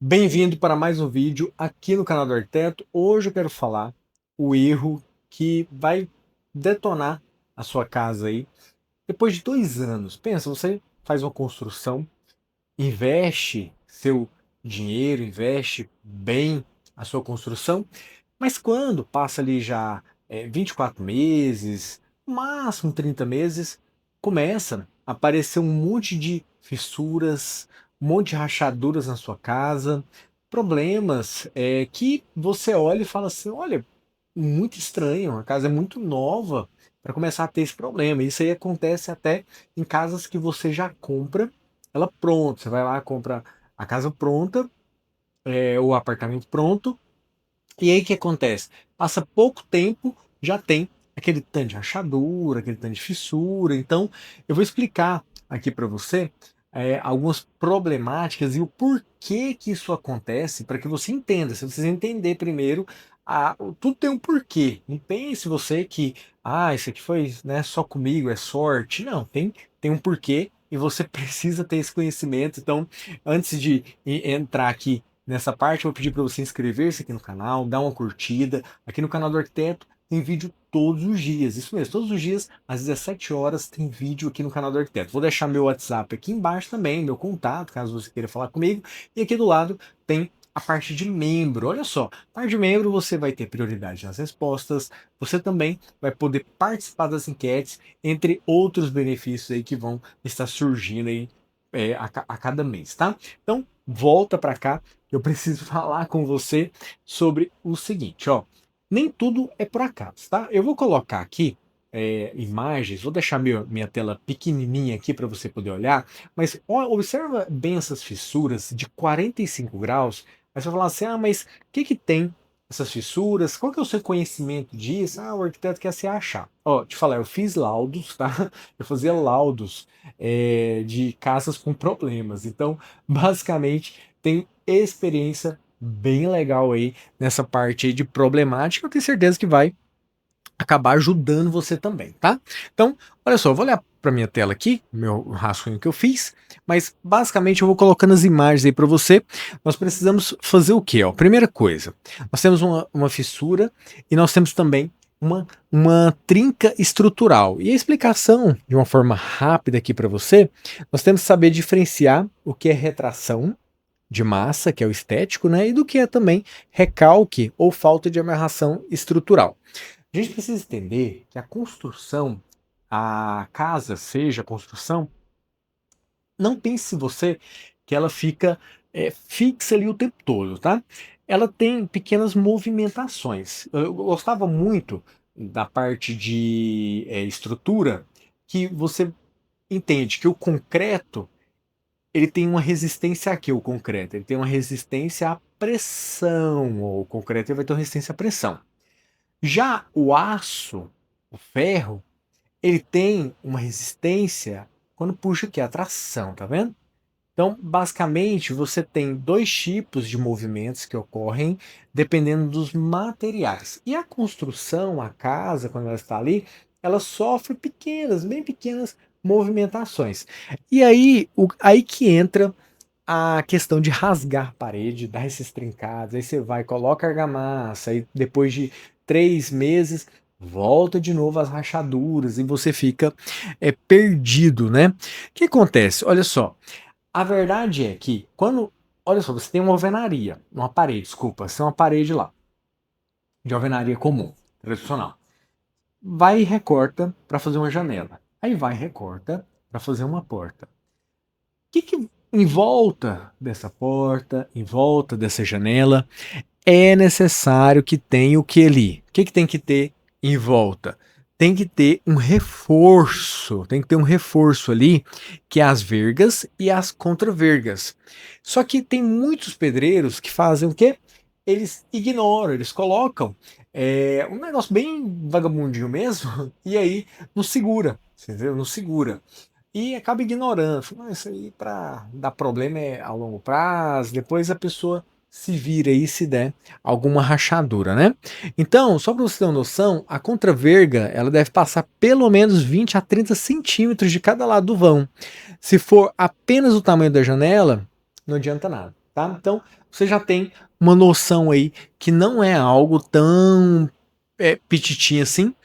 Bem-vindo para mais um vídeo aqui no canal do Arquiteto. Hoje eu quero falar o erro que vai detonar a sua casa aí depois de 2 anos. Pensa, você faz uma construção, investe seu dinheiro, investe bem a sua construção, mas quando passa ali já 24 meses, no máximo 30 meses, começa a aparecer um monte de fissuras, um monte de rachaduras na sua casa, problemas que você olha e fala assim, olha, muito estranho, a casa é muito nova para começar a ter esse problema. Isso aí acontece até em casas que você já compra ela pronta. Você vai lá, compra a casa pronta, o apartamento pronto, e aí o que acontece? Passa pouco tempo, já tem aquele tanto de rachadura, aquele tanto de fissura. Então, eu vou explicar aqui para você algumas problemáticas e o porquê que isso acontece, para que você entenda. Você precisa entender primeiro, tudo tem um porquê. Não pense você que, isso aqui foi, né, só comigo, é sorte. Não, tem um porquê e você precisa ter esse conhecimento. Então, antes de entrar aqui nessa parte, eu vou pedir para você inscrever-se aqui no canal, dar uma curtida. Aqui no canal do Arquiteto tem vídeo todos os dias, isso mesmo, todos os dias, às 17 horas, tem vídeo aqui no canal do Arquiteto. Vou deixar meu WhatsApp aqui embaixo também, meu contato, caso você queira falar comigo. E aqui do lado tem a parte de membro. Olha só, parte de membro você vai ter prioridade nas respostas, você também vai poder participar das enquetes, entre outros benefícios aí que vão estar surgindo aí a cada mês, tá? Então, volta para cá, eu preciso falar com você sobre o seguinte, ó. Nem tudo é por acaso, tá? Eu vou colocar aqui imagens, vou deixar minha tela pequenininha aqui para você poder olhar, mas observa bem essas fissuras de 45 graus. Aí você vai falar assim, mas o que que tem essas fissuras? Qual que é o seu conhecimento disso? O arquiteto quer se achar. Ó, te falar, eu fiz laudos, tá? Eu fazia laudos de casas com problemas. Então, basicamente, tenho experiência bem legal aí nessa parte aí de problemática. Eu tenho certeza que vai acabar ajudando você também, tá? Então, olha só, eu vou olhar para minha tela aqui, meu rascunho que eu fiz, mas basicamente eu vou colocando as imagens aí para você. Nós precisamos fazer o quê? Ó? Primeira coisa, nós temos uma fissura e nós temos também uma trinca estrutural. E a explicação, de uma forma rápida aqui para você, nós temos que saber diferenciar o que é retração de massa, que é o estético, né? E do que é também recalque ou falta de amarração estrutural. A gente precisa entender que a construção, a casa, seja a construção, não pense você que ela fica fixa ali o tempo todo, tá? Ela tem pequenas movimentações. Eu gostava muito da parte de estrutura, que você entende que o concreto ele tem uma resistência aqui, o concreto, ele tem uma resistência à pressão, ou o concreto ele vai ter uma resistência à pressão. Já o aço, o ferro, ele tem uma resistência quando puxa aqui a tração, tá vendo? Então, basicamente, você tem dois tipos de movimentos que ocorrem dependendo dos materiais. E a construção, a casa, quando ela está ali, ela sofre pequenas, bem pequenas movimentações. E aí que entra a questão de rasgar a parede, dar esses trincados, aí você vai, coloca argamassa, aí depois de 3 meses volta de novo as rachaduras e você fica perdido, né? O que acontece? Olha só, a verdade é que quando, olha só, você tem uma alvenaria, uma parede, desculpa, você tem uma parede lá, de alvenaria comum, tradicional. Vai e recorta para fazer uma janela. Aí vai e recorta para fazer uma porta. Que em volta dessa porta, em volta dessa janela, é necessário que tenha o que ali? O que tem que ter em volta? Tem que ter um reforço, tem que ter um reforço ali, que é as vergas e as contravergas. Só que tem muitos pedreiros que fazem o quê? Eles ignoram, eles colocam um negócio bem vagabundinho mesmo, e aí não segura, entendeu? Não segura. E acaba ignorando. Fala, isso aí para dar problema é a longo prazo, depois a pessoa se vira aí se der alguma rachadura, né? Então, só para você ter uma noção, a contraverga ela deve passar pelo menos 20 a 30 centímetros de cada lado do vão. Se for apenas o tamanho da janela, não adianta nada. tá? Então, você já tem uma noção aí que não é algo tão pititinho assim.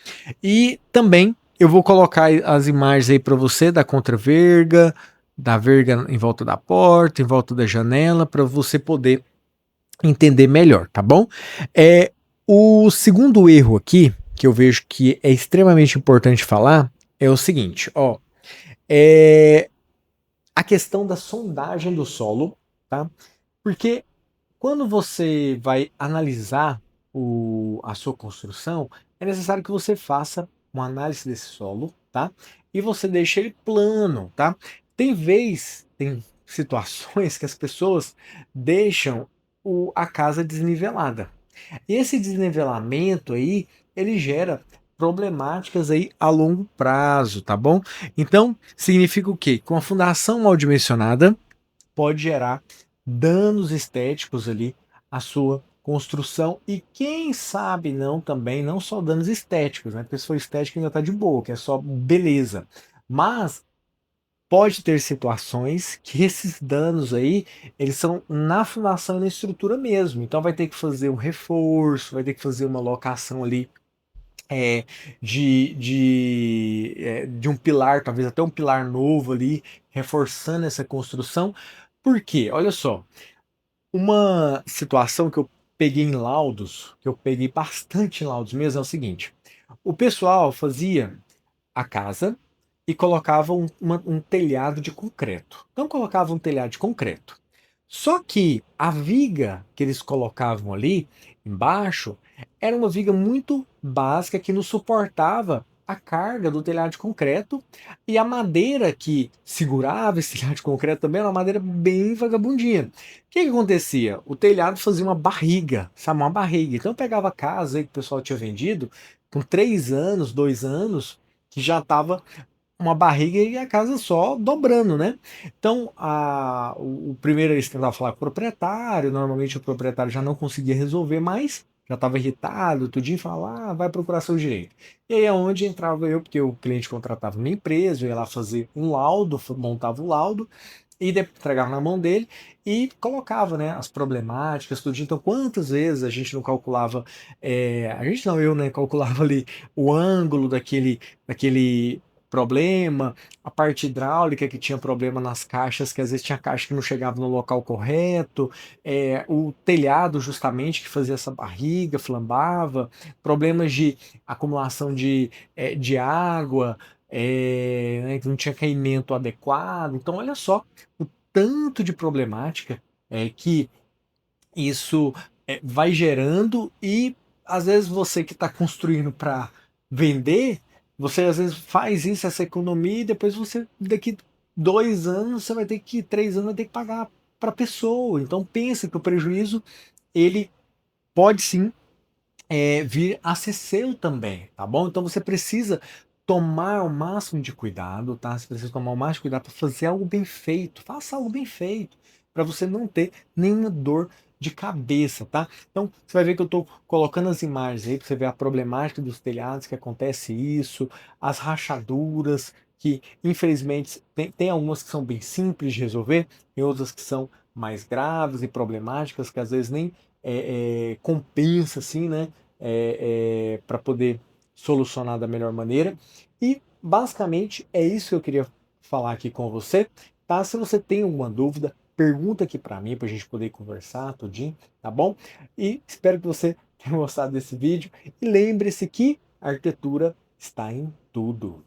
E também eu vou colocar as imagens aí para você da contraverga, da verga em volta da porta, em volta da janela, para você poder entender melhor, tá bom? O segundo erro aqui, que eu vejo que é extremamente importante falar, é o seguinte, ó, é a questão da sondagem do solo, tá? Porque quando você vai analisar a sua construção, é necessário que você faça uma análise desse solo, tá? E você deixa ele plano, tá? Tem situações que as pessoas deixam a casa desnivelada. E esse desnivelamento aí, ele gera problemáticas aí a longo prazo, tá bom? Então, significa o quê? Com a fundação mal dimensionada, pode gerar danos estéticos ali à sua construção e quem sabe não também, não só danos estéticos, né? A pessoa estética ainda tá de boa, que é só beleza. Mas pode ter situações que esses danos aí, eles são na fundação e na estrutura mesmo. Então vai ter que fazer um reforço, vai ter que fazer uma locação ali é, de um pilar, talvez até um pilar novo ali, reforçando essa construção. Por quê? Olha só, uma situação que eu peguei em laudos, que eu peguei bastante em laudos mesmo, é o seguinte: o pessoal fazia a casa e colocava um telhado de concreto. Então colocava um telhado de concreto. Só que a viga que eles colocavam ali embaixo era uma viga muito básica que não suportava a carga do telhado de concreto e a madeira que segurava esse telhado de concreto também era uma madeira bem vagabundinha. O que que acontecia? O telhado fazia uma barriga, sabe? Uma barriga. Então eu pegava a casa aí que o pessoal tinha vendido com 3 anos, 2 anos, que já estava uma barriga e a casa só dobrando, né? Então, o primeiro eles tentavam falar com o proprietário, normalmente o proprietário já não conseguia resolver mais, já estava irritado, tudinho, falava, vai procurar seu direito. E aí é onde entrava eu, porque o cliente contratava uma empresa, eu ia lá fazer um laudo, montava o laudo, e entregava na mão dele e colocava, né, as problemáticas, tudo. Então, quantas vezes a gente não calculava, a gente não, eu, né, calculava ali o ângulo daquele problema, a parte hidráulica que tinha problema nas caixas, que às vezes tinha caixa que não chegava no local correto, o telhado justamente que fazia essa barriga, flambava, problemas de acumulação de água, né, que não tinha caimento adequado. Então, olha só o tanto de problemática que isso vai gerando e às vezes você que está construindo para vender, você às vezes faz isso, essa economia, e depois você, daqui 2 anos, você vai ter que, 3 anos, vai ter que pagar para a pessoa. Então pensa que o prejuízo, ele pode sim vir a ser seu também, tá bom? Então você precisa tomar o máximo de cuidado, tá? Você precisa tomar o máximo de cuidado para fazer algo bem feito. Faça algo bem feito, para você não ter nenhuma dor de cabeça, tá? Então você vai ver que eu estou colocando as imagens aí para você ver a problemática dos telhados, que acontece isso, as rachaduras, que infelizmente tem algumas que são bem simples de resolver, e outras que são mais graves e problemáticas, que às vezes nem compensa assim, né? Para poder solucionar da melhor maneira. E basicamente é isso que eu queria falar aqui com você, tá? Se você tem alguma dúvida, pergunta aqui para mim para a gente poder conversar tudinho, tá bom? E espero que você tenha gostado desse vídeo e lembre-se que a arquitetura está em tudo.